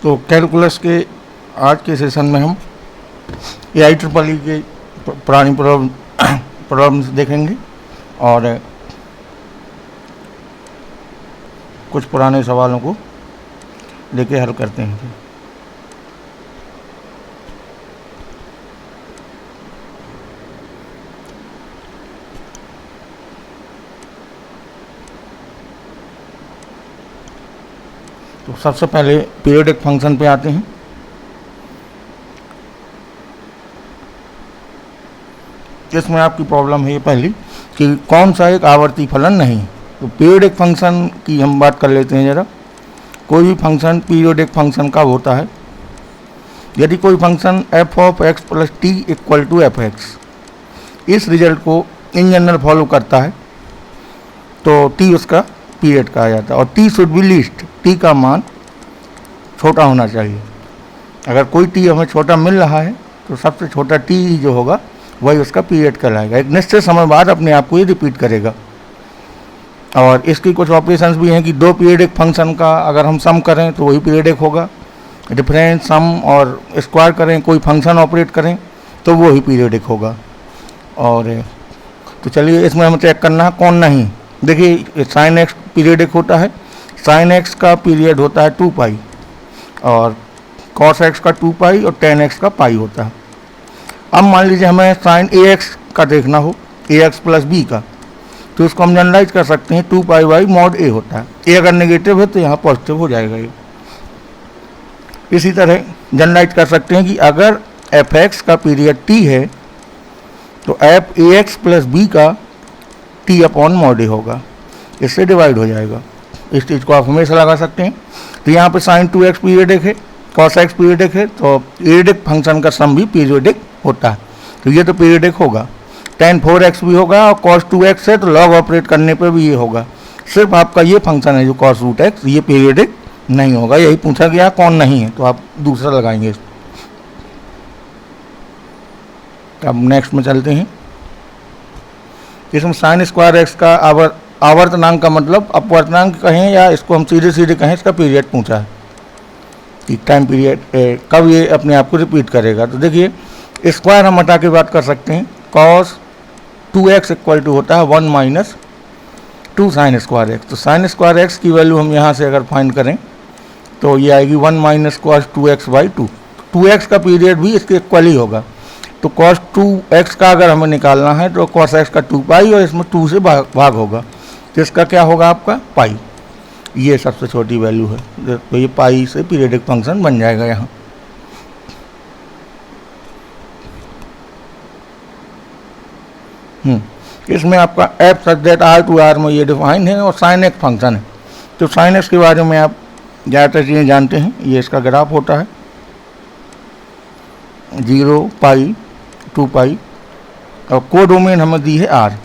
तो कैलकुलस के आज के सेशन में हम IEEE के पुरानी प्रॉब्लम्स देखेंगे और कुछ पुराने सवालों को लेके हल करते हैं। तो सबसे पहले पीरियोडिक फंक्शन पे आते हैं। इसमें आपकी प्रॉब्लम है ये पहली कि कौन सा एक आवर्ती फलन नहीं। तो पीरियोडिक फंक्शन की हम बात कर लेते हैं ज़रा। कोई भी फंक्शन पीरियोडिक फंक्शन कब होता है? यदि कोई function f of x plus T equal to F X इस रिजल्ट को इन जनरल फॉलो करता है तो t उसका पीरियड कहा जाता है और t should be least, t का मान छोटा होना चाहिए। अगर कोई t हमें छोटा मिल रहा है तो सबसे छोटा t जो होगा वही उसका पीरियड कहलाएगा। एक निश्चित समय बाद अपने आप को ये रिपीट करेगा। और इसकी कुछ ऑपरेशंस भी हैं कि दो पीरियडिक फंक्शन का अगर हम सम करें तो वही पीरियडिक होगा, डिफरेंस, सम और स्क्वायर करें, कोई फंक्शन ऑपरेट करें तो वो ही पीरियडिक होगा। और तो चलिए इसमें हमें चेक करना है कौन नहीं। देखिए साइन एक्स पीरियडिक होता है, साइन एक्स का पीरियड होता है 2 पाई और कॉस एक्स का 2 पाई और टेन एक्स का पाई होता है। अब मान लीजिए हमें साइन ए एक्स का देखना हो, ए एक्स प्लस बी का, तो उसको हम जनरलाइज कर सकते हैं 2 पाई बाई मॉड ए होता है। ए अगर नेगेटिव है तो यहाँ पॉजिटिव हो जाएगा ये। इसी तरह जनरलाइज कर सकते हैं कि अगर एफ एक्स का पीरियड टी है तो F A X plus B का टी अपॉन मॉड ए होगा, इससे डिवाइड हो जाएगा। इस चीज़ को आप हमेशा लगा सकते हैं। तो यहाँ पे साइन 2x पीरियडिक है, कॉस एक्स पीरियडिक है, तो पीरियडिक फंक्शन का सम भी पीरियडिक होता है, तो ये तो पीरियडिक होगा। tan 4x भी होगा और cos 2x है तो लॉग ऑपरेट करने पे भी ये होगा। सिर्फ आपका ये फंक्शन है जो cos रूट x, ये पीरियडिक नहीं होगा। यही पूछा गया कौन नहीं है, तो आप दूसरा लगाएंगे। अब नेक्स्ट में चलते हैं। इसमें साइन स्क्वायर एक्स का आवर्तनांक का मतलब अपवर्तनांक कहें या इसको हम सीधे सीधे कहें, इसका पीरियड पूछा है कि टाइम पीरियड कब ये अपने आप को रिपीट करेगा। तो देखिए स्क्वायर हम हटा के बात कर सकते हैं। cos 2x इक्वल टू होता है 1 माइनस 2 साइन स्क्वायर एक्स। तो साइन स्क्वायर एक्स की वैल्यू हम यहाँ से अगर फाइंड करें तो ये आएगी 1 minus cos 2x by 2। 2x का पीरियड भी इसके इक्वल ही होगा। तो cos 2x का अगर हमें निकालना है तो cos x का 2 पाई और इसमें 2 से भाग होगा, तो इसका क्या होगा आपका पाई। ये सबसे छोटी वैल्यू है, तो ये पाई से पीरियडिक फंक्शन बन जाएगा यहाँ। इसमें आपका F such that R to R में ये डिफाइन है और साइन एक्स फंक्शन है। तो साइन एक्स के बारे में आप ज़्यादातर चीज़ें जानते हैं। ये इसका ग्राफ होता है 0 पाई 2 पाई और कोडोमेन हमें दी है आर।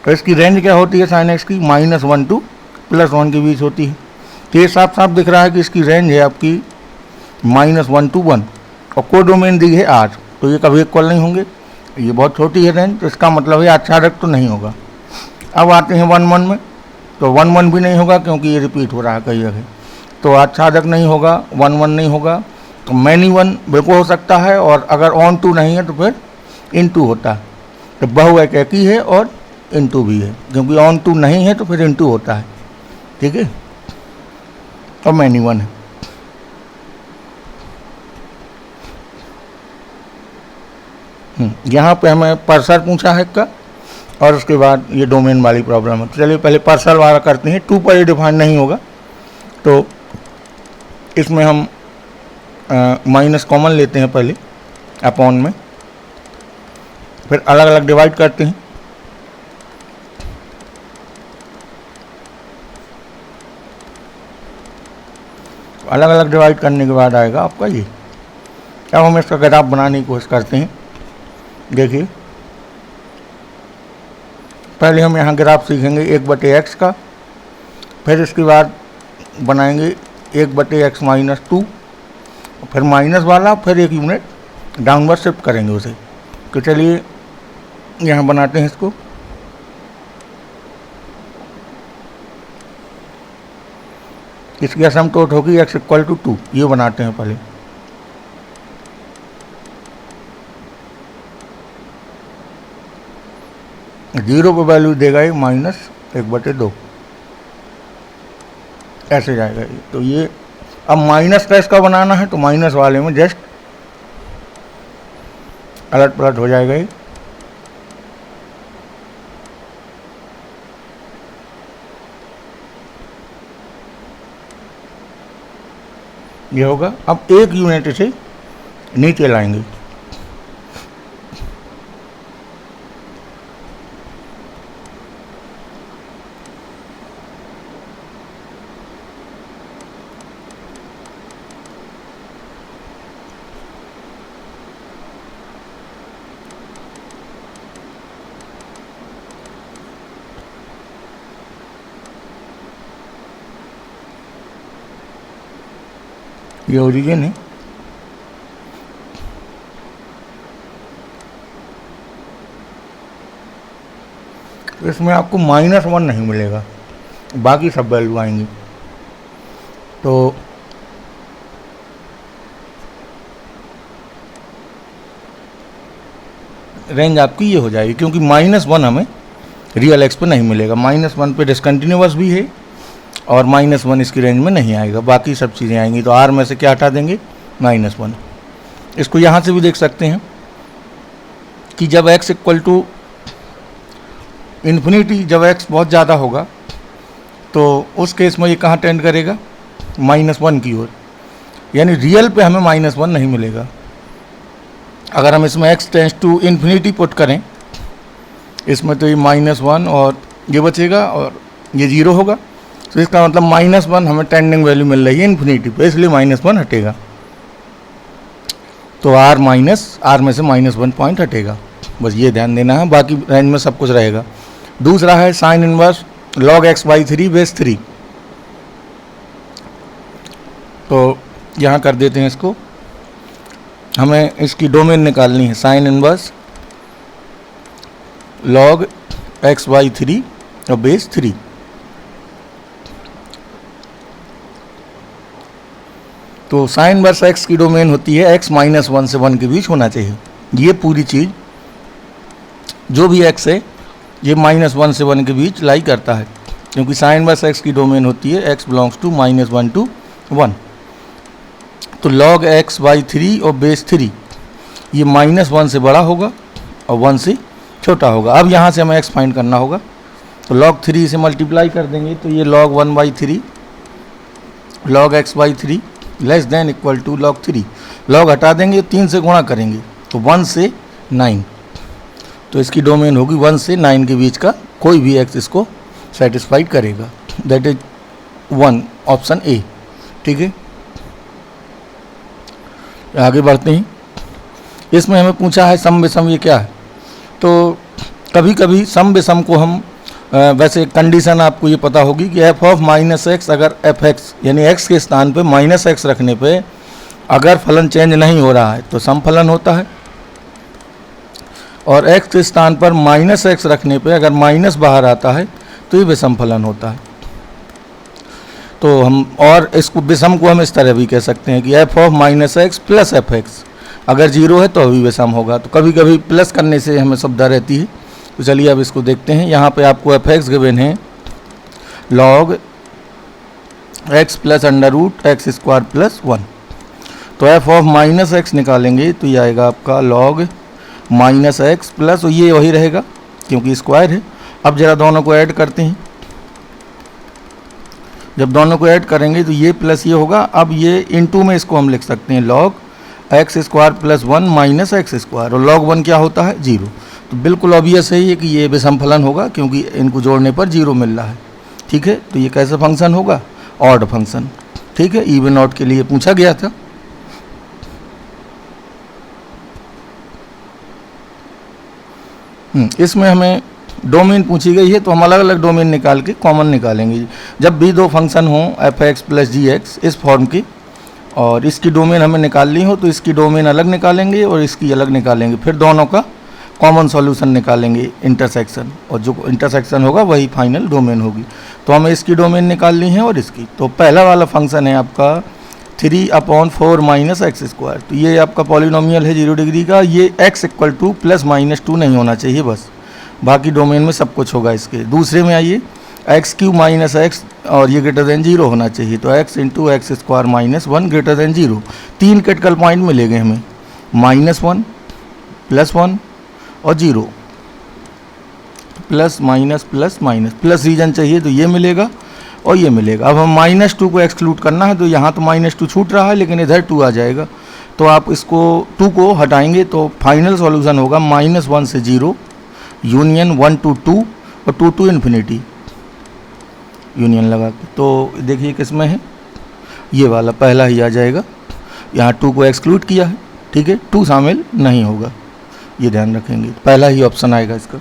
तो इसकी रेंज क्या होती है साइन एक्स की? -1 to +1 के बीच होती है। तो ये साफ साफ दिख रहा है कि इसकी रेंज है आपकी -1 to 1 और कोडोमेन दी है आर, तो ये कभी इक्वल नहीं होंगे। ये बहुत छोटी है रेंज, तो इसका मतलब है आच्छादक तो नहीं होगा। अब आते हैं 1 1 में, तो 1 1 भी नहीं होगा क्योंकि ये रिपीट हो रहा है कई जगह, तो आच्छादक नहीं होगा, 1 1 नहीं होगा। तो मैनी 1 बिल्कुल हो सकता है और अगर ऑन टू नहीं है तो फिर इन टू होता है। तो बहु एक ही है और इन टू भी है, क्योंकि ऑन टू नहीं है तो फिर इन टू होता है, ठीक है। और मैनी 1 है। यहाँ पे हमें पार्सल पूछा है का और उसके बाद ये डोमेन वाली प्रॉब्लम है। तो चलिए पहले पार्सल वाला करते हैं। 2 पर डिफाइन नहीं होगा तो इसमें हम माइनस कॉमन लेते हैं पहले अपॉन में, फिर अलग अलग डिवाइड करते हैं। अलग अलग डिवाइड करने के बाद आएगा आपका ये। अब हम इसका ग्राफ बनाने की कोशिश करते हैं। देखिए पहले हम यहाँ ग्राफ सीखेंगे 1/x का, फिर इसके बाद बनाएंगे 1/x माइनस 2, फिर माइनस वाला, फिर एक यूनिट डाउनवर्ड शिफ्ट करेंगे उसे। तो चलिए यहाँ बनाते हैं इसको। इसकी असमतोट होगी x इक्वल टू 2, ये बनाते हैं पहले। जीरो पर वैल्यू देगा ये -1/2, ऐसे जाएगा ये। तो ये अब माइनस का इसका बनाना है, तो माइनस वाले में जस्ट अलट पलट हो जाएगा ये होगा। अब एक यूनिट इसे नीचे लाएंगे, ये ओरिजिन है। तो इसमें आपको -1 नहीं मिलेगा, बाकी सब वैल्यू आएंगी। तो रेंज आपकी ये हो जाएगी, क्योंकि -1 हमें रियल एक्स पे नहीं मिलेगा। -1 पे डिसकंटिन्यूअस भी है और -1 इसकी रेंज में नहीं आएगा, बाकी सब चीज़ें आएंगी। तो आर में से क्या हटा देंगे? -1। इसको यहाँ से भी देख सकते हैं कि जब x इक्वल टू इन्फिनिटी, जब x बहुत ज़्यादा होगा तो उस केस में ये कहाँ टेंड करेगा? -1 की ओर, यानी रियल पे हमें -1 नहीं मिलेगा। अगर हम इसमें x tends to infinity put करें, इसमें तो ये -1 और ये बचेगा और ये 0 होगा। तो इसका मतलब -1 हमें टेंडिंग वैल्यू मिल रही है इन्फिनिटी पे, इसलिए -1 हटेगा। तो आर में से -1 पॉइंट हटेगा, बस ये ध्यान देना है, बाकी रेंज में सब कुछ रहेगा। दूसरा है sine inverse log x/3 base 3। तो यहाँ कर देते हैं इसको, हमें इसकी डोमेन निकालनी है। साइन इनवर्स log x/3 और बेस 3। तो साइन इनवर्स x की डोमेन होती है x -1 से 1 के बीच होना चाहिए। ये पूरी चीज़ जो भी x है ये -1 से 1 के बीच लाई करता है, क्योंकि साइन इनवर्स x की डोमेन होती है x बिलोंग्स टू -1 to 1। तो log x/3 और बेस 3 ये -1 से बड़ा होगा और 1 से छोटा होगा। अब यहाँ से हमें x फाइंड करना होगा, तो log 3 से मल्टीप्लाई कर देंगे, तो ये log 1/3 log x/3 less than equal to log 3। log हटा देंगे, 3 से गुणा करेंगे, तो 1 से 9। तो इसकी डोमेन होगी 1 से 9 के बीच का कोई भी x इसको सेटिस्फाइड करेगा, दैट इज 1, ऑप्शन ए। ठीक है, आगे बढ़ते हैं। इसमें हमें पूछा है सम विषम, ये क्या है? तो कभी कभी सम विषम को हम वैसे कंडीशन आपको ये पता होगी कि f ऑफ -x, अगर fx यानी x के स्थान पे -x रखने पे अगर फलन चेंज नहीं हो रहा है तो सम फलन होता है, और x के स्थान पर -x रखने पे अगर माइनस बाहर आता है तो ये विषम फलन होता है। तो हम और इसको विषम को हम इस तरह भी कह सकते हैं कि f of -x plus fx, अगर 0 है तो अभी विषम होगा। तो कभी कभी प्लस करने से हमें सुविधा रहती है। तो चलिए अब इसको देखते हैं। यहाँ पे आपको fx गिवन है log x plus √x² plus 1। तो f ऑफ -x निकालेंगे तो ये आएगा आपका log -x प्लस, ये वही रहेगा क्योंकि स्क्वायर है। अब जरा दोनों को ऐड करते हैं। जब दोनों को ऐड करेंगे तो ये प्लस ये होगा। अब ये इनटू में इसको हम लिख सकते हैं log x² plus 1 minus x², और log 1 क्या होता है? 0। तो बिल्कुल ऑब्वियस है ये कि ये विषम फलन होगा, क्योंकि इनको जोड़ने पर 0 मिल रहा है। ठीक है, तो ये कैसा फंक्शन होगा? Odd function. ठीक है, इवन ऑड के लिए पूछा गया था। इसमें हमें डोमेन पूछी गई है, तो हम अलग अलग डोमेन निकाल के कॉमन निकालेंगे। जब भी दो फंक्शन हों f(x) प्लस gx इस फॉर्म की, और इसकी डोमेन हमें निकालनी हो तो इसकी डोमेन अलग निकालेंगे और इसकी अलग निकालेंगे, फिर दोनों का कॉमन सॉल्यूशन निकालेंगे इंटरसेक्शन, और जो इंटरसेक्शन होगा वही फाइनल डोमेन होगी। तो हमें इसकी डोमेन निकालनी है और इसकी। तो पहला वाला फंक्शन है आपका 3/4 माइनस एक्स स्क्वायर। तो ये आपका पॉलिनोमियल है 0 डिग्री का। ये x equal two plus minus 2 नहीं होना चाहिए बस, बाकी डोमेन में सब कुछ होगा इसके। दूसरे में आइए x³ माइनस एक्स, और ये ग्रेटर देन 0 होना चाहिए। तो x into X square minus 1 greater than 0। 3 critical point मिलेंगे हमें, -1 +1 और 0, plus minus plus minus, plus region चाहिए तो ये मिलेगा और ये मिलेगा। अब हम -2 को एक्सक्लूड करना है, तो यहाँ तो -2 छूट रहा है लेकिन इधर 2 आ जाएगा। तो आप इसको 2 को हटाएंगे तो फाइनल सॉल्यूशन होगा -1 से 0 यूनियन 1 to 2 और 2 to इन्फिनिटी यूनियन लगा के। तो देखिए किस में है, ये वाला पहला ही आ जाएगा। यहाँ 2 को एक्सक्लूड किया है, ठीक है, 2 शामिल नहीं होगा, ये ध्यान रखेंगे। पहला ही ऑप्शन आएगा इसका।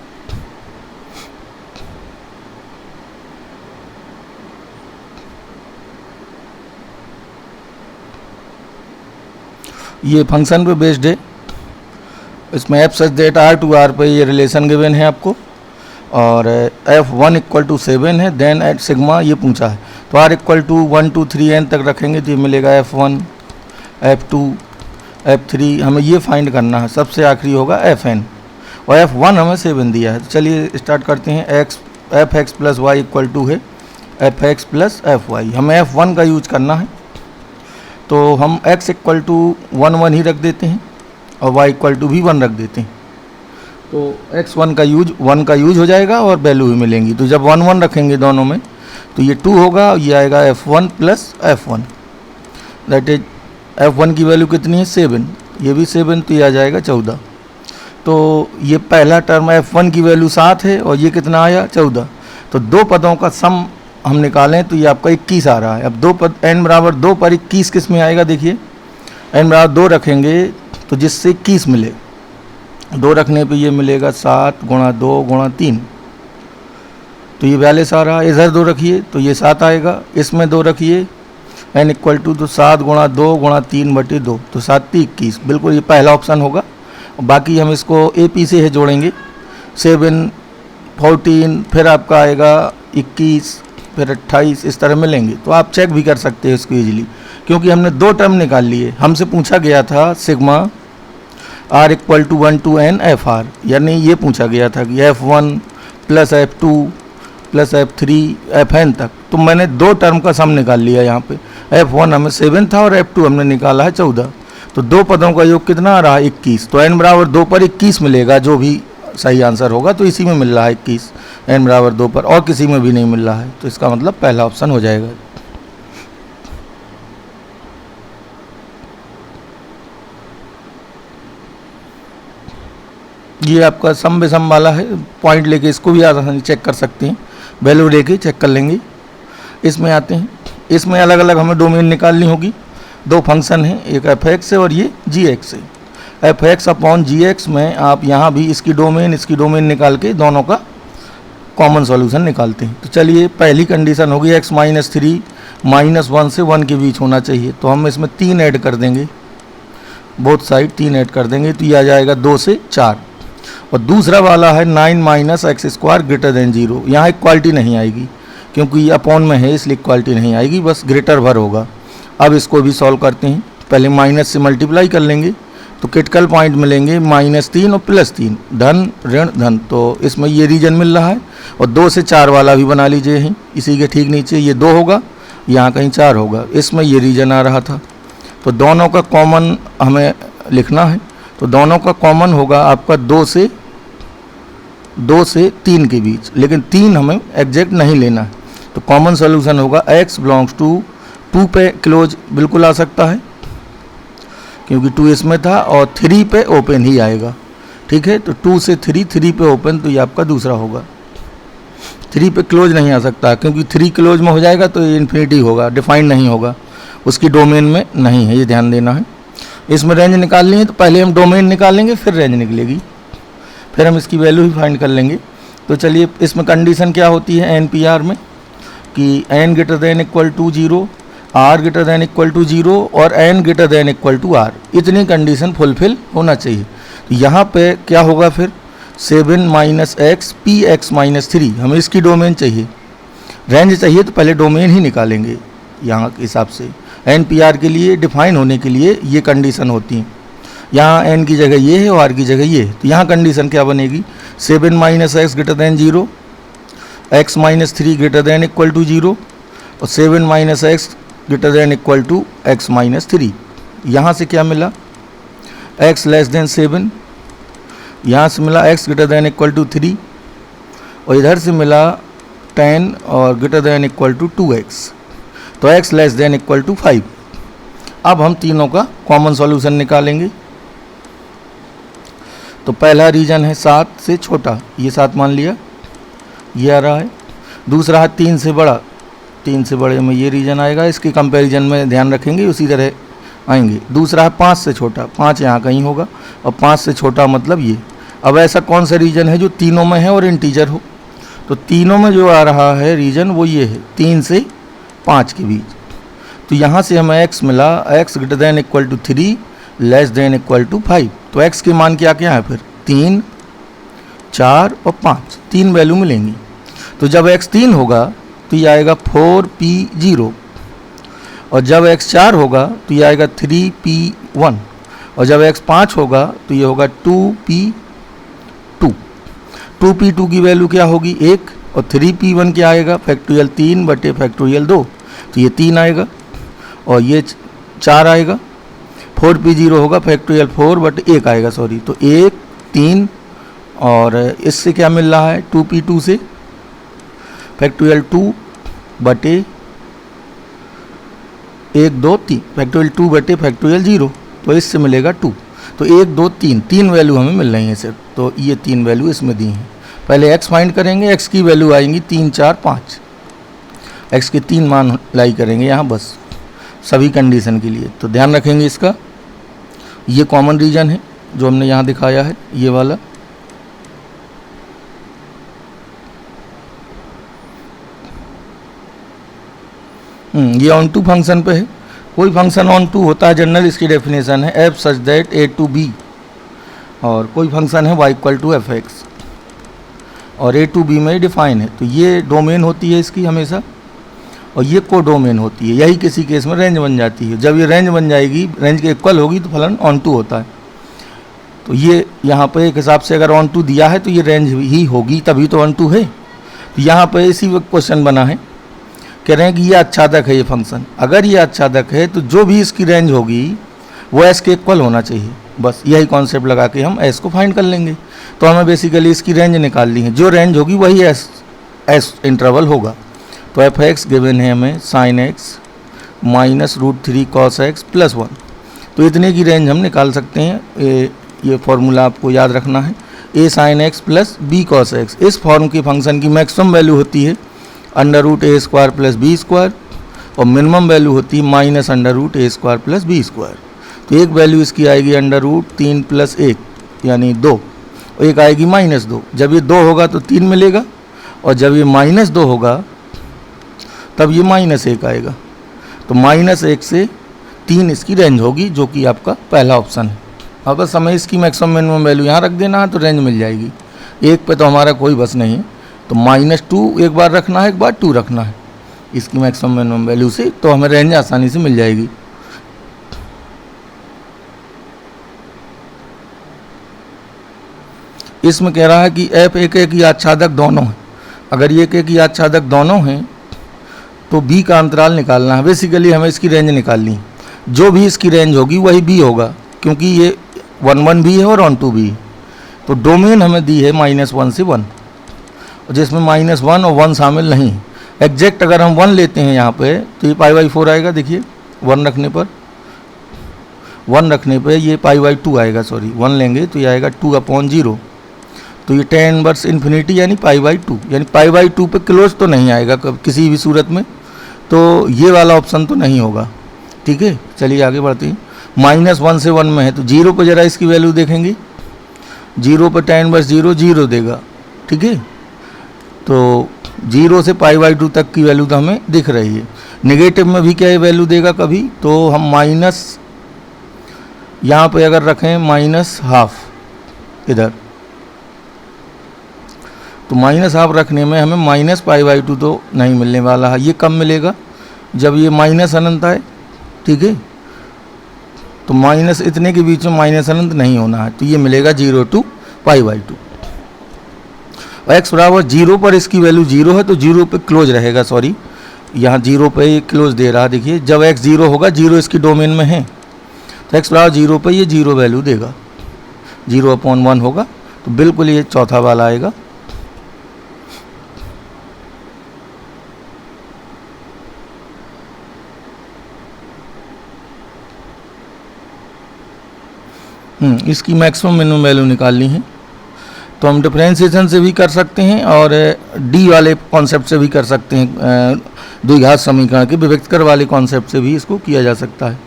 ये फंक्शन पे बेस्ड है, इसमें एफ सच दैट R/R पे ये रिलेशन गिवन है आपको, और F1 इक्वल टू 7 है। देन एट सिग्मा ये पूछा है, तो R इक्वल टू 1 2 3 n तक रखेंगे तो ये मिलेगा F1 F2 F3। हमें ये फाइंड करना है, सबसे आखिरी होगा Fn, और F1 हमें 7 दिया है। तो चलिए स्टार्ट करते हैं। Fx plus Y equal to है Fx प्लस Fy। हमें F1 का यूज करना है, तो हम x इक्वल टू 1 1 ही रख देते हैं और y इक्वल टू भी 1 रख देते हैं। तो x1 का यूज हो जाएगा और वैल्यू भी मिलेंगी। तो जब 1 1 रखेंगे दोनों में तो ये 2 होगा, ये आएगा F1 plus F1, that is F1 की वैल्यू कितनी है 7, ये भी 7, तो ये आ जाएगा 14। तो ये पहला टर्म F1 की वैल्यू 7 है और ये कितना आया 14। तो दो पदों का सम हम निकालें तो ये आपका 21 आ रहा है। अब दो पद n बराबर 2 पर 21 किस में आएगा, देखिए n बराबर 2 रखेंगे तो जिससे 21 मिले, 2 रखने पे ये मिलेगा 7 गुणा 2 गुणा 3, तो ये 42 आ रहा है। इधर 2 रखिए तो ये 7 आएगा, इसमें 2 रखिए n इक्वल टू, तो 7 गुणा 2 गुणा 3/2, तो 7 21, बिल्कुल ये पहला ऑप्शन होगा। और बाकी हम इसको AP से है जोड़ेंगे, 7 14 फिर आपका आएगा 21 फिर 28, इस तरह मिलेंगे। तो आप चेक भी कर सकते हैं इसको ईजिली, क्योंकि हमने 2 टर्म निकाल लिए। हमसे पूछा गया था sigma R equal to 1 to n FR, यानी ये पूछा गया था कि F1 plus F2 plus F3 Fn तक। तो मैंने 2 टर्म का सम निकाल लिया यहाँ पे। F1 हमें 7 था और F2 हमने निकाला है 14। तो 2 पदों का योग कितना आ रहा है 21। तो n बराबर 2 पर 21 मिलेगा, जो भी सही आंसर होगा। तो इसी में मिल रहा है 21, n बराबर 2 पर, और किसी में भी नहीं मिल रहा है। तो इसका मतलब पहला ऑप्शन हो जाएगा। ये आपका सम बेसम वाला है, पॉइंट लेके इसको भी आसानी चेक कर सकते हैं, वैल्यू लेके चेक कर लेंगे। इसमें आते हैं, इसमें अलग अलग हमें डोमेन निकालनी होगी। 2 फंक्शन हैं, एक f(x) है और ये g(x) है। f(x) अपॉन g(x) में आप यहाँ भी इसकी डोमेन निकाल के दोनों का कॉमन सॉल्यूशन निकालते हैं। तो चलिए पहली कंडीशन होगी x - 3 -1 से 1 के बीच होना चाहिए। तो हम इसमें 3 ऐड कर देंगे, बोथ साइड 3 ऐड कर देंगे, तो ये आ जाएगा 2 से 4। और दूसरा वाला है 9 - x स्क्वायर ग्रेटर देन 0। यहाँ इक्वालिटी नहीं आएगी क्योंकि ये अपॉन में है, इसलिए इक्वालिटी नहीं आएगी, बस ग्रेटर भर होगा। अब इसको भी सॉल्व करते हैं। पहले माइनस से मल्टीप्लाई कर लेंगे तो क्रिटिकल पॉइंट मिलेंगे -3 और +3, धन ऋण धन। तो इसमें ये रीजन मिल रहा है। और 2 से 4 वाला भी बना लीजिए यहीं, इसी के ठीक नीचे ये 2 होगा, यहाँ कहीं 4 होगा, इसमें ये रीजन आ रहा था। तो दोनों का कॉमन हमें लिखना है। तो दोनों का कॉमन होगा आपका 2 से 3 के बीच, लेकिन 3 हमें एग्जैक्ट नहीं लेना है। तो कॉमन सोल्यूशन होगा x बिलोंग्स टू 2 पे क्लोज बिल्कुल आ सकता है क्योंकि 2 इसमें था, और 3 पे ओपन ही आएगा, ठीक है। तो 2 से 3 पे ओपन, तो ये आपका दूसरा होगा। 3 पे क्लोज नहीं आ सकता क्योंकि 3 क्लोज में हो जाएगा तो ये इन्फिनिटी होगा, डिफाइंड नहीं होगा, उसकी डोमेन में नहीं है, ये ध्यान देना है। इसमें रेंज निकालनी है तो पहले हम डोमेन निकालेंगे फिर रेंज निकलेगी, फिर हम इसकी वैल्यू भी फाइंड कर लेंगे। तो चलिए इसमें कंडीशन क्या होती है NPR में कि n greater than equal to 0, r greater than equal to 0 और n greater than equal to r, इतनी कंडीशन फुलफिल होना चाहिए। तो यहाँ पे क्या होगा फिर 7 minus X P X minus 3, हमें इसकी डोमेन चाहिए, रेंज चाहिए, तो पहले डोमेन ही निकालेंगे यहाँ के हिसाब से। एन पी आर के लिए डिफाइन होने के लिए ये कंडीशन होती हैं। यहाँ एन की जगह ये है और आर की जगह ये है, तो यहाँ कंडीशन क्या बनेगी, 7 minus X greater than 0, X minus 3 greater than equal to 0 और 7 minus X greater than equal to X minus 3। यहाँ से क्या मिला, एक्स लेस देन 7, यहाँ से मिला X greater than equal to 3 और इधर से मिला 10 और greater than equal to 2x, तो x less than equal to 5। अब हम तीनों का कॉमन सॉल्यूशन निकालेंगे। तो पहला रीजन है 7 से छोटा, ये 7 मान लिया, ये आ रहा है। दूसरा है 3 से बड़ा, 3 से बड़े में ये रीजन आएगा, इसके कंपैरिजन में ध्यान रखेंगे उसी तरह आएंगे। दूसरा है 5 से छोटा, 5 यहाँ कहीं होगा और 5 से छोटा मतलब ये। अब ऐसा कौन सा रीजन है जो तीनों में है और इंटीजर हो, तो तीनों में जो आ रहा है रीजन वो ये है 3 से 5 के बीच। तो यहाँ से हमें x मिला, x greater than equal to 3 less than equal to 5। तो x के मान क्या क्या है फिर 3, 4 और 5, 3 वैल्यू मिलेंगी। तो जब x 3 होगा तो ये आएगा 4p0 और जब x 4 होगा तो ये आएगा 3p1 और जब x 5 होगा तो ये होगा 2p2। 2p2 की वैल्यू क्या होगी 1 और 3p1 क्या आएगा फैक्टोरियल 3 बटे फैक्टोरियल 2, तो ये 3 आएगा और ये 4 आएगा। 4p0 होगा फैक्टोरियल 4 बटे 1 आएगा, सॉरी, तो 1 3 और इससे क्या मिल रहा है 2p2 से फैक्टोरियल 2 बटे 1 2 3 फैक्टोरियल 2 बटे फैक्टोरियल 0, तो इससे मिलेगा 2। तो 1 2 3 3 वैल्यू हमें मिल रही है सर, तो ये 3 वैल्यू इसमें दी हैं। पहले x फाइंड करेंगे, x की वैल्यू आएंगी 3 4 5, x के 3 मान लाई करेंगे यहाँ बस सभी कंडीशन के लिए। तो ध्यान रखेंगे इसका, ये कॉमन रीजन है जो हमने यहाँ दिखाया है, ये वाला। ये ऑन टू फंक्शन पे है। कोई फंक्शन ऑन टू होता है जनरल, इसकी डेफिनेशन है F such that A to B, और कोई फंक्शन है Y equal to F X और ए टू बी में डिफाइन है। तो ये डोमेन होती है इसकी हमेशा और ये को डोमेन होती है, यही किसी केस में रेंज बन जाती है। जब ये रेंज बन जाएगी, रेंज के इक्वल होगी तो फलन ऑन टू होता है। तो ये यहाँ पे एक हिसाब से अगर ऑन टू दिया है तो ये रेंज ही होगी, तभी तो ऑन टू है। तो यहाँ पे इसी वक्त क्वेश्चन बना है, कह रहे हैं कि ये आच्छादक है ये फंक्शन। अगर ये आच्छादक है तो जो भी इसकी रेंज होगी वो एस के इक्वल होना चाहिए, बस यही कॉन्सेप्ट लगा के हम एस को फाइंड कर लेंगे। तो हमें बेसिकली इसकी रेंज निकालनी है, जो रेंज होगी वही एस इंटरवल होगा। तो एफ एक्स गिवन है हमें sine x minus √3 cos x plus 1, तो इतने की रेंज हम निकाल सकते हैं। ये फॉर्मूला आपको याद रखना है, a sine x plus b cos x. इस फॉर्म की फंक्शन की मैक्सिमम वैल्यू होती है √a² प्लस b² और मिनिमम वैल्यू होती है माइनस √a² प्लस b²। तो एक वैल्यू इसकी आएगी √3 प्लस 1 यानी 2 और एक आएगी -2। जब ये 2 होगा तो 3 मिलेगा और जब ये -2 होगा तब ये -1 आएगा। तो -1 से 3 इसकी रेंज होगी, जो कि आपका पहला ऑप्शन है। अब बस हमें इसकी मैक्सिमम मिनिमम वैल्यू यहाँ रख देना है तो रेंज मिल जाएगी। 1 पे तो हमारा कोई बस नहीं है, तो -2 एक बार रखना है, एक बार 2 रखना है इसकी मैक्सिमम मिनिमम वैल्यू से, तो हमें रेंज आसानी से मिल जाएगी। इसमें कह रहा है कि एफ एक एक या आच्छादक दोनों हैं। अगर ये एक या आच्छादक दोनों हैं तो बी का अंतराल निकालना है। बेसिकली हमें इसकी रेंज निकालनी है, जो भी इसकी रेंज होगी वही बी होगा, क्योंकि ये 1 1 भी है और ऑन टू भी है। तो डोमेन हमें दी है -1 से 1, जिसमें -1 और 1 शामिल नहीं। एग्जैक्ट अगर हम 1 लेते हैं यहाँ पे तो ये π/4 आएगा। देखिए 1 रखने पर ये π/2 आएगा, सॉरी 1 लेंगे तो ये आएगा 2/0। तो ये tan इनवर्स इन्फिनिटी यानी π/2, यानी π/2 पे क्लोज तो नहीं आएगा किसी भी सूरत में, तो ये वाला ऑप्शन तो नहीं होगा। ठीक है, चलिए आगे बढ़ते हैं। -1 से 1 में है तो 0 पर ज़रा इसकी वैल्यू देखेंगे। 0 पर tan इनवर्स 0 देगा। ठीक है, तो 0 से π/2 तक की वैल्यू तो हमें दिख रही है। नेगेटिव में भी क्या ये वैल्यू देगा कभी, तो हम माइनस यहाँ पे अगर रखें -½ इधर तो माइनस हाफ रखने में हमें माइनस पाई बाई टू तो नहीं मिलने वाला है। ये कब मिलेगा? जब ये माइनस अनंत आए, ठीक है। तो माइनस इतने के बीच में माइनस अनंत नहीं होना है, तो ये मिलेगा 0 टू पाई बाई टू। और एक्स बराबर 0 पर इसकी वैल्यू 0 है तो 0 पे क्लोज रहेगा, सॉरी यहाँ 0 पे ये क्लोज दे रहा है। देखिए जब x 0 होगा, 0 इसकी डोमेन में है, तो x बराबर 0 पे ये 0 वैल्यू देगा, 0/1 होगा, तो बिल्कुल ये चौथा वाला आएगा। इसकी मैक्सिमम मिनिमम वैल्यू निकालनी है, तो हम डिफरेंशिएशन से भी कर सकते हैं और डी वाले कॉन्सेप्ट से भी कर सकते हैं, द्विघात समीकरण के विभक्तकर वाले कॉन्सेप्ट से भी इसको किया जा सकता है।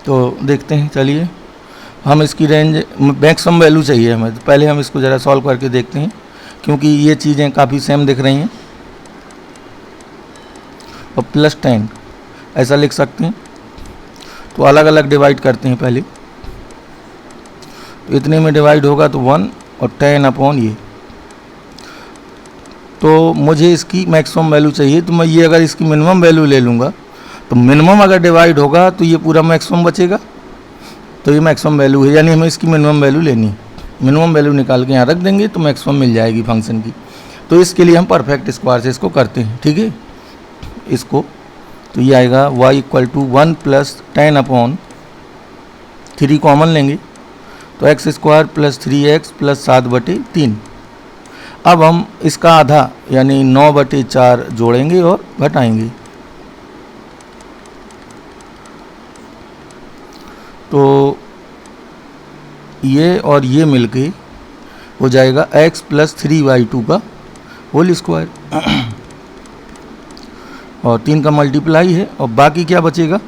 तो देखते हैं, चलिए हम इसकी रेंज मैक्सिमम वैल्यू चाहिए हमें, तो पहले हम इसको ज़रा सॉल्व करके देखते हैं, क्योंकि ये चीज़ें काफ़ी सेम दिख रही हैं। और +10 ऐसा लिख सकते हैं, तो अलग अलग डिवाइड करते हैं पहले, तो इतने में डिवाइड होगा तो 1 और 10 ये। तो मुझे इसकी मैक्सिमम वैल्यू चाहिए, तो मैं ये अगर इसकी मिनिमम वैल्यू ले लूँगा, तो मिनिमम अगर डिवाइड होगा तो ये पूरा मैक्सिमम बचेगा, तो ये मैक्सिमम वैल्यू है, यानी हमें इसकी मिनिमम वैल्यू लेनी है। मिनिमम वैल्यू निकाल के यहाँ रख देंगे तो मैक्सिमम मिल जाएगी फंक्शन की। तो इसके लिए हम परफेक्ट स्क्वायर से इसको करते हैं, ठीक है। इसको तो ये आएगा y = 1 + 10/3 कॉमन लेंगे, तो x² + 3x + 7/3। अब हम इसका आधा यानी 9/4 जोड़ेंगे और घटाएंगे, तो ये और ये मिलके हो जाएगा x + 3y2 का होल स्क्वायर और 3 का मल्टीप्लाई है, और बाकी क्या बचेगा,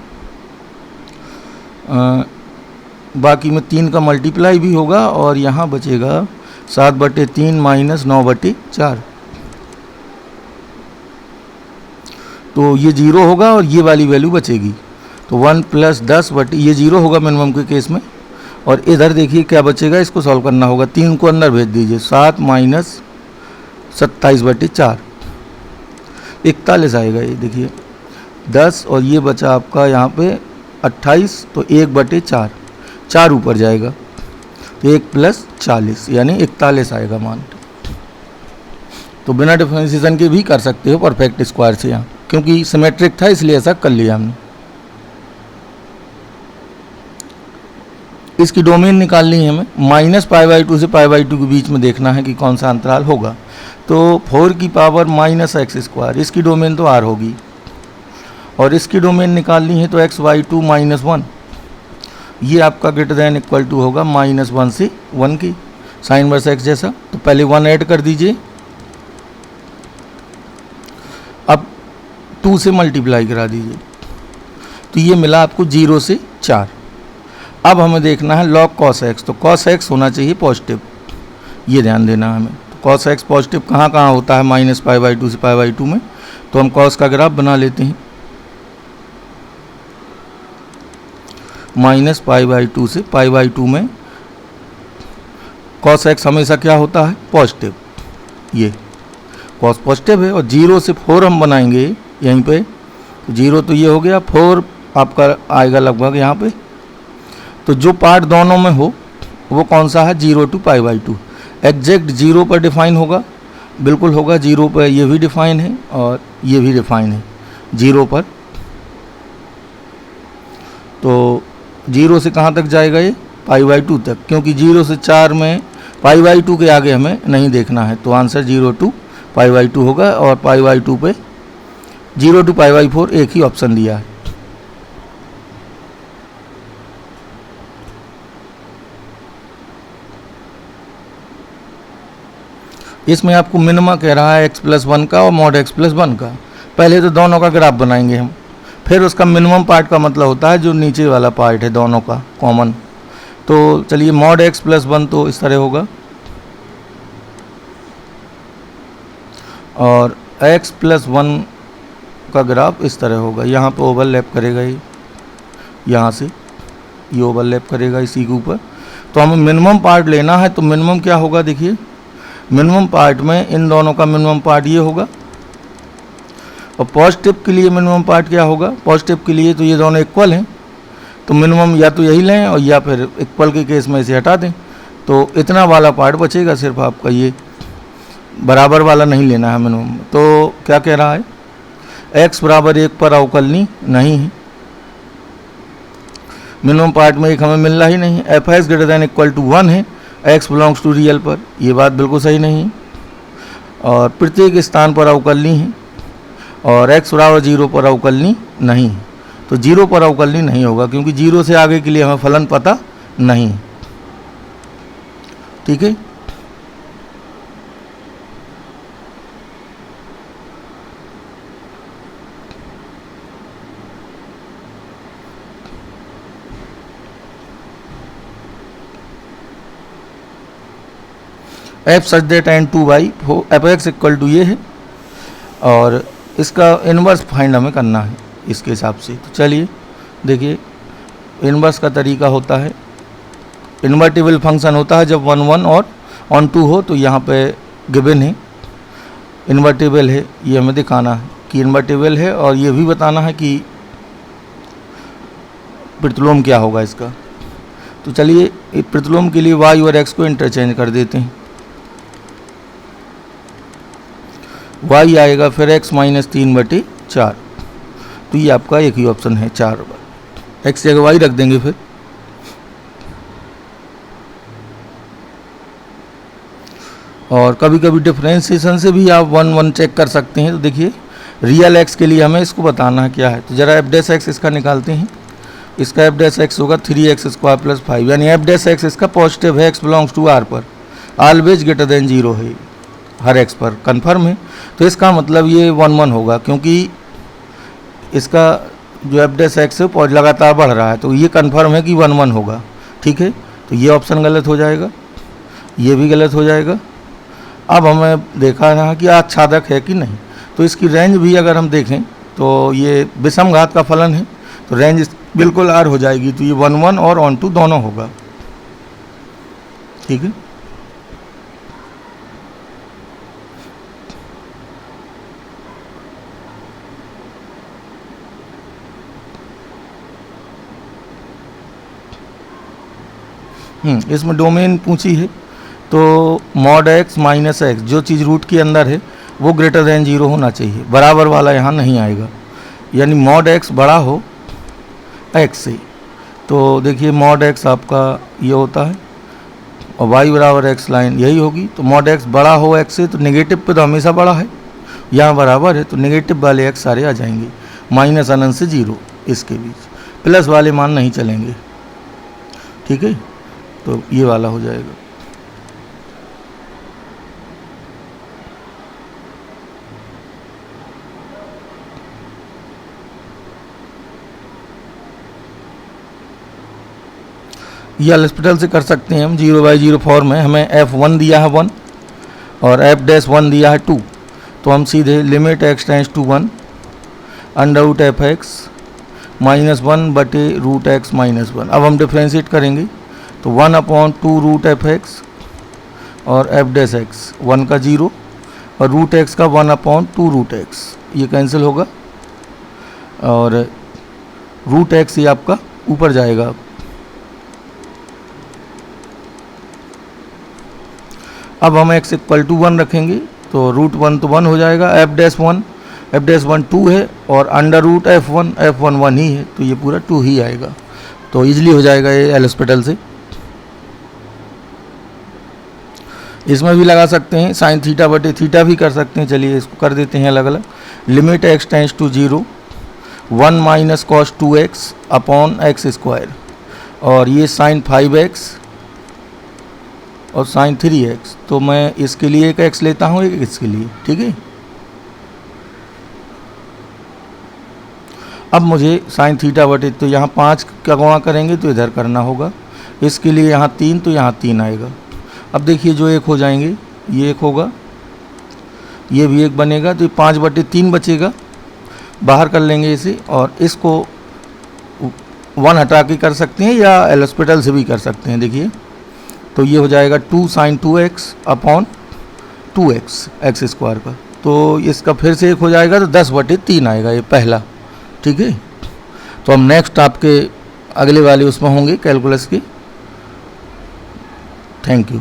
बाकी में 3 का मल्टीप्लाई भी होगा और यहाँ बचेगा 7/3 - 9/4। तो ये 0 होगा और ये वाली वैल्यू बचेगी, तो 1 + 10 ये 0 होगा मिनिमम के केस में। और इधर देखिए क्या बचेगा, इसको सॉल्व करना होगा, 3 को अंदर भेज दीजिए, 7 - 27/4 41 आएगा। ये देखिए 10 और ये बचा आपका यहाँ पे 28, तो 1/4 4 ऊपर जाएगा, तो 1 + 40 यानी 41 आएगा मान। तो बिना डिफरेंशिएशन के भी कर सकते हो परफेक्ट स्क्वायर से, यहाँ क्योंकि सिमेट्रिक था इसलिए ऐसा कर लिया हमने। इसकी डोमेन निकालनी है हमें, -π/2 से π/2 के बीच में देखना है कि कौन सा अंतराल होगा। तो 4 की पावर -x², इसकी डोमेन तो r होगी, और इसकी डोमेन निकालनी है तो x/2 - 1, ये आपका > होगा -1 से 1 की, साइन वर्स x जैसा। तो पहले 1 ऐड कर दीजिए, अब 2 से मल्टीप्लाई करा दीजिए, तो ये मिला आपको 0 से 4। अब हमें देखना है log cos x, तो cos x होना चाहिए पॉजिटिव, ये ध्यान देना हमें। तो cos x पॉजिटिव कहाँ कहाँ होता है -π/2 से π/2 में, तो हम cos का ग्राफ बना लेते हैं। -π/2 से π/2 में cos x हमेशा क्या होता है, पॉजिटिव, ये cos पॉजिटिव है। और 0 से 4 हम बनाएंगे यहीं पे, तो 0 तो ये हो गया, 4 आपका आएगा लगभग यहाँ पे। तो जो पार्ट दोनों में हो वो कौन सा है, 0 to π/2, एग्जैक्ट 0 पर डिफाइन होगा, बिल्कुल होगा 0 पर, ये भी डिफाइन है और ये भी डिफाइन है 0 पर। तो 0 से कहाँ तक जाएगा, ये π/2 तक, क्योंकि 0 से 4 में π/2 के आगे हमें नहीं देखना है, तो आंसर 0 to π/2 होगा। और π/2 पे 0 to π/4 एक ही ऑप्शन दिया है। इसमें आपको मिनिमा कह रहा है x + 1 का और mod x + 1 का। पहले तो दोनों का ग्राफ बनाएंगे हम, फिर उसका मिनिमम पार्ट का मतलब होता है जो नीचे वाला पार्ट है दोनों का कॉमन। तो चलिए mod x + 1 तो इस तरह होगा, और x + 1 का ग्राफ इस तरह होगा, यहाँ पे ओवरलैप करेगा ये, यहाँ से ये ओवरलैप करेगा इसी के ऊपर। तो हमें मिनिमम पार्ट लेना है, तो मिनिमम क्या होगा, देखिए मिनिमम पार्ट में इन दोनों का मिनिमम पार्ट ये होगा, और पॉजिटिव के लिए मिनिमम पार्ट क्या होगा, पॉजिटिव के लिए तो ये दोनों इक्वल हैं, तो मिनिमम या तो यही लें और या फिर इक्वल के केस में इसे हटा दें, तो इतना वाला पार्ट बचेगा सिर्फ आपका, ये बराबर वाला नहीं लेना है मिनिमम। तो क्या कह रहा है, x बराबर 1 पर अवकलनीय नहीं है, मिनिमम पार्ट में एक हमें मिल रहा ही नहीं है। F x greater than equal to 1 है, x बिलोंग्स टू रियल पर, ये बात बिल्कुल सही नहीं है, और प्रत्येक स्थान पर अवकलनीय है, और x बराबर 0 पर अवकलनीय नहीं है। तो 0 पर अवकलनीय नहीं होगा, क्योंकि 0 से आगे के लिए हमें फलन पता नहीं है। ठीक है, F such that n to by f x equal to ये है, और इसका इन्वर्स फाइंड हमें करना है इसके हिसाब से। तो चलिए देखिए, इन्वर्स का तरीका होता है, इन्वर्टिबल फंक्शन होता है जब 1 1 और ऑन 2 हो, तो यहाँ पे गिवन है इन्वर्टिबल है, ये हमें दिखाना है कि इन्वर्टिबल है, और ये भी बताना है कि प्रतिलोम क्या होगा इसका। तो चलिए प्रतिलोम के लिए y और x को इंटरचेंज कर देते हैं, y आएगा फिर x माइनस 3/4, तो ये आपका एक ही ऑप्शन है 4, x की जगह y रख देंगे फिर। और कभी कभी डिफरेंशिएशन से भी आप 1 1 चेक कर सकते हैं। तो देखिए रियल x के लिए हमें इसको बताना है क्या है, तो ज़रा एफ डैश एक्स इसका निकालते हैं, इसका एफ डैश एक्स होगा 3x स्क्वायर प्लस 5, यानी एफ डैश एक्स इसका पॉजिटिव है, x बिलोंग्स टू r पर, ऑलवेज ग्रेटर देन 0 है, हर x पर कन्फर्म है। तो इसका मतलब ये 1 1 होगा, क्योंकि इसका जो एफ डैश एक्स है लगातार बढ़ रहा है, तो ये कन्फर्म है कि 1 1 होगा। ठीक है, तो ये ऑप्शन गलत हो जाएगा, ये भी गलत हो जाएगा। अब हमें देखा है कि आच्छादक है कि नहीं, तो इसकी रेंज भी अगर हम देखें तो ये विषम घात का फलन है, तो रेंज बिल्कुल आर हो जाएगी, तो ये 1 1 और ऑन 2 दोनों होगा। ठीक है, इसमें डोमेन पूछी है, तो मॉड x माइनस एक्स, जो चीज़ रूट के अंदर है वो ग्रेटर देन 0 होना चाहिए, बराबर वाला यहाँ नहीं आएगा, यानी मॉड x बड़ा हो x से। तो देखिए मॉड x आपका ये होता है, और y बराबर x लाइन यही होगी, तो मॉड x बड़ा हो x से, तो नेगेटिव पे तो हमेशा बड़ा है, यहाँ बराबर है, तो नेगेटिव वाले x सारे आ जाएंगे, माइनस अनंत से 0 इसके बीच, प्लस वाले मान नहीं चलेंगे। ठीक है, तो ये वाला हो जाएगा। ये हॉस्पिटल से कर सकते हैं हम, 0/0 फॉर्म में हमें f1 दिया है 1 और f डैश 1 दिया है 2, तो हम सीधे limit x tends to 1 under root f x minus 1 बटे रूट एक्स माइनस 1। अब हम डिफ्रेंशिएट करेंगे, तो 1/2 रूट एफ एक्स और f डैश एक्स 1 का 0 और रूट एक्स का 1/2 रूट एक्स, ये कैंसिल होगा, और रूट एक्स ये आपका ऊपर जाएगा। अब हम x इक्वल टू 1 रखेंगे, तो रूट 1 तो 1 हो जाएगा, f डैश 1 2 है, और अंडर रूट f1 1 ही है, तो ये पूरा 2 ही आएगा, तो इजीली हो जाएगा ये एल हॉस्पिटल से। इसमें भी लगा सकते हैं साइन थीटा बटे थीटा भी कर सकते हैं, चलिए इसको कर देते हैं अलग अलग। Limit x tends to 0 1 minus cos 2x upon x square, और ये साइन 5x और साइन 3x, तो मैं इसके लिए एक x लेता हूँ, एक इसके लिए। ठीक है, अब मुझे साइन थीटा बटे, तो यहाँ 5 का गुणा करेंगे तो इधर करना होगा, इसके लिए यहाँ 3, तो यहाँ 3 आएगा। अब देखिए जो एक हो जाएंगे, ये एक होगा, ये भी एक बनेगा, तो 5/3 बचेगा, बाहर कर लेंगे इसे, और इसको 1 हटा के कर सकते हैं या एल हॉस्पिटल से भी कर सकते हैं। देखिए तो ये हो जाएगा 2 sin 2x upon 2x x square का, तो इसका फिर से एक हो जाएगा तो 10/3 आएगा ये पहला। ठीक है, तो हम नेक्स्ट आपके अगले वाले उसमें होंगे कैलकुलस की। Thank you.